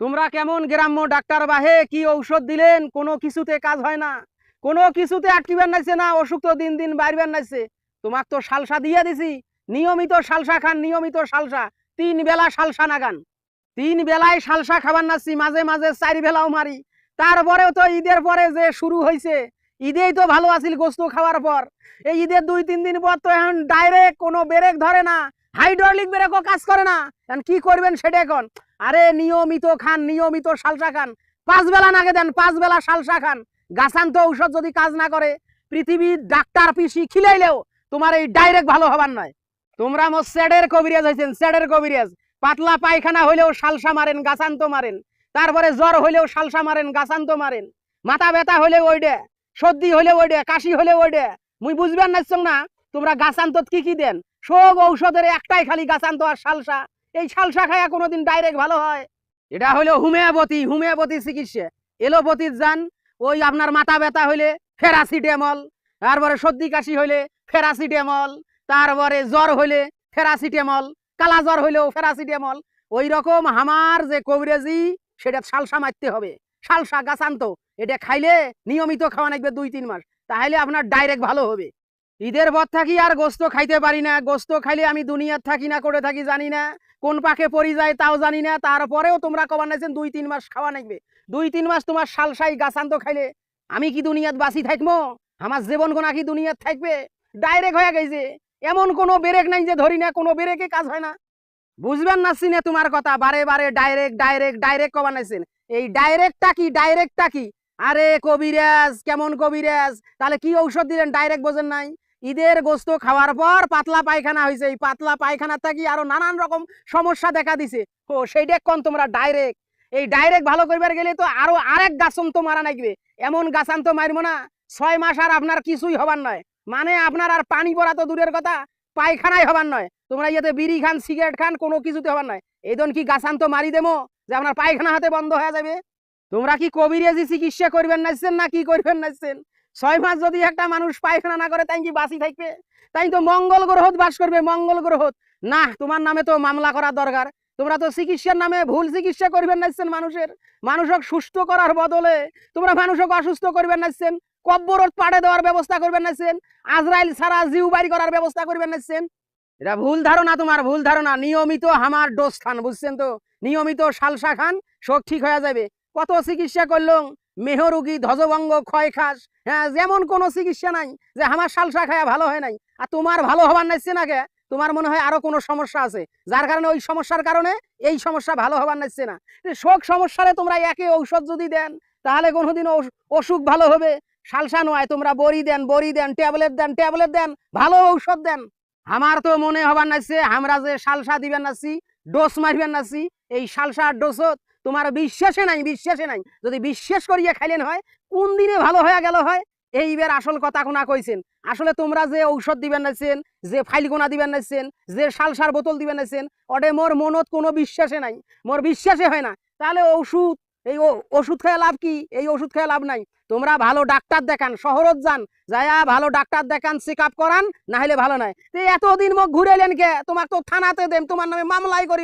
তোমরা কেমন গ্রাম্য ডাক্তার বাহে কি ঔষধ দিলেন, কোনো কিছুতে কাজ হয় না, কোনো কিছুতে আটকিবেন নাইছে না, অসুখ তো দিন দিন বাড়বেন নাইছে। তোমাক তো সালসা দিয়ে দিছি, নিয়মিত সালসা খান, নিয়মিত সালসা, 3 বেলা সালসা নাগান, 3 বেলায় সালসা খাবার নাচ্ছি, মাঝে মাঝে 4 বেলাও মারি। তারপরেও তো ঈদের পরে যে শুরু হয়েছে, ঈদেই তো ভালো আছিল গোস্ত খাওয়ার পর, এই ঈদের 2-3 দিন পর তো এখন ডাইরেক্ট কোনো ব্রেক ধরে না, হাইড্রোলিক ব্রেকও কাজ করে না। এখন কি করবেন সেটা এখন? আরে নিয়মিত খান, নিয়মিত সালসা খান, 5 বেলা নাগে দেন, 5 বেলা সালসা খান। গাছান্ত ঔষধ যদি কাজ না করে, পৃথিবীর ডাক্তার পিসি খিলাইলেও তোমার এই ডাইরেক্ট ভালো হবার নয়। তোমরা মোর স্যাডের কবিরাজ হয়েছেন, স্যাডের কবিরাজ। পাতলা পায়খানা হইলেও সালসা মারেন, গাছান্ত মারেন। তারপরে জ্বর হইলেও সালসা মারেন, গাছান্ত মারেন। মাথা ব্যথা হইলে ওইডে, সর্দি হইলে ওইডে, কাশি হইলে ওইডে। মুই বুঝবেন নাইছ না, তোমরা গাছান্তত কি কি দেন? সব ঔষধের একটাই খালি গাছান্ত আর সালসা। এই সালসা খায়া কোনোদিন ডাইরেক্ট ভালো হয়? এটা হলো হোমিওপ্যাথি, হোমিওপ্যাথি চিকিৎসা। এলোপ্যাথির যান, ওই আপনার মাথা ব্যথা হইলে প্যারাসিটামল, তারপরে সর্দি কাশি হইলে প্যারাসিটামল, তারপরে জ্বর হইলে প্যারাসিটামল, কালা জ্বর হইলেও প্যারাসিটামল। ওই রকম আমার যে কবিরাজি, সেটা সালসা মারতে হবে, সালসা গাছান্ত। এটা খাইলে নিয়মিত খাওয়া লাগবে 2-3 মাস, তাহলে আপনার ডাইরেক্ট ভালো হবে। ঈদের পর থাকি আর গোস্ত খাইতে পারি না, গোস্ত খাইলে আমি দুনিয়ার থাকি না করে থাকি জানি না, কোন পাকে পড়ি যায় তাও জানি না। তারপরেও তোমরা কবার নাইছেন 2-3 মাস খাওয়া লাগবে, 2-3 মাস তোমার সালসাই গাছান্ত খাইলে আমি কি দুনিয়াত বাঁচি থাকবো? আমার জীবন গোনা কি দুনিয়াত থাকবে? ডাইরেক্ট হয়ে গেছে, এমন কোনো ব্রেক নাই যে ধরি না, কোনো ব্রেকে কাজ হয় না। বুঝবেন না সিনে তোমার কথা, বারে বারে ডাইরেক্ট ডাইরেক্ট ডাইরেক্ট কবার নাইছেন। এই ডাইরেক্টটা কি, ডাইরেক্টটা কি? আরে কবিরাজ, কেমন কবিরাজ? তাহলে কি ঔষধ দিলেন ডাইরেক্ট বোঝেন নাই? ঈদের গোস্ত খাওয়ার পর পাতলা পায়খানা হয়েছে, এই পাতলা পায়খানা থাকি আরো নানান রকম সমস্যা দেখা দিছে। ও সেইটা কোন তোমরা ডাইরেক্ট? এই ডাইরেক্ট ভালো করবার গেলে তো আরো আরেক গাছান্ত মারা লাগবে। এমন গাছান্ত মারবো না 6 মাস আর আপনার কিছুই হবার নয়, মানে আপনার আর পানি পড়া তো দূরের কথা, পায়খানাই হবার নয়। তোমরা ইয়েতে বিড়ি খান, সিগারেট খান, কোনো কিছুতে হবার নয়। এই দন কি গাছান্ত মারি দেবো যে আপনার পায়খানা হাতে বন্ধ হয়ে যাবে? তোমরা কি কবিরাজি চিকিৎসা করবেন নাইছেন না কি করবেন নাইছেন? 6 মাস যদি একটা মানুষ পায়খানা না করে, তাই কি বাঁচি থাকবে? তাই তো মঙ্গল গ্রহত বাস করবে, মঙ্গল গ্রহত। না, তোমার নামে তো মামলা করা দরকার। তোমরা তো চিকিৎসার নামে ভুল চিকিৎসা করবেন নাইছেন মানুষের। মানুষক সুস্থ করার বদলে তোমরা মানুষক অসুস্থ করবেন নাইছেন, কব্বরত পাড়ে দেওয়ার ব্যবস্থা করবেন নাইছেন, আজরাইল ছাড়া জিউ বাড়ি করার ব্যবস্থা করবেন নাইছেন। এটা ভুল ধারণা, তোমার ভুল ধারণা। নিয়মিত আমার ডোজ খান, বুঝছেন তো? নিয়মিত সালসা খান, সব ঠিক হয়ে যাবে। কত চিকিৎসা করলাম, মেহরুগী, ধ্বজভঙ্গ, ক্ষয় খাস, হ্যাঁ, যেমন কোনো চিকিৎসা নাই যে আমার সালসা খায়া ভালো হয় নাই। আর তোমার ভালো হবার নাইছে না কে? তোমার মনে হয় আরো কোনো সমস্যা আছে, যার কারণে ওই সমস্যার কারণে এই সমস্যা ভালো হবার নাইছে না। শোক সমস্যারে তোমরা একে ঔষধ যদি দেন, তাহলে কোনোদিন অসুখ ভালো হবে? সালসা নয়, তোমরা বড়ি দেন, বড়ি দেন, ট্যাবলেট দেন, ট্যাবলেট দেন, ভালো ঔষধ দেন। আমার তো মনে হবার নাইছে আমরা যে সালসা দিবেন নাছি, ডোজ মারবেন নাছি, এই সালসার ডোজত তোমার বিশ্বাসে নাই, বিশ্বাসে নাই। যদি বিশ্বাস করিয়া খাইলেন হয়, কোন দিনে ভালো হয়ে গেল হয়। এইবার আসল কথা কোনা কইছেন। আসলে তোমরা যে ঔষধ দিবেন নাইছেন, যে ফাইলগোনা দিবেন নাইছেন, যে সালসার বোতল দিবেন নাইছেন, ওটা মোর মনত কোনো বিশ্বাসে নাই, মোর বিশ্বাসে হয় না। তাহলে ওষুধ, এই ওষুধ খেয়ে লাভ কি? এই ওষুধ খেয়ে লাভ নাই। তোমরা ভালো ডাক্তার দেখান, শহরত যান, যায়া ভালো ডাক্তার দেখান, চেক আপ করান, না হলে ভালো নাই। এতদিন মুখ ঘুরে এলেন কে? তোমাকে তো থানাতে দেন, তোমার নামে মামলাই করি।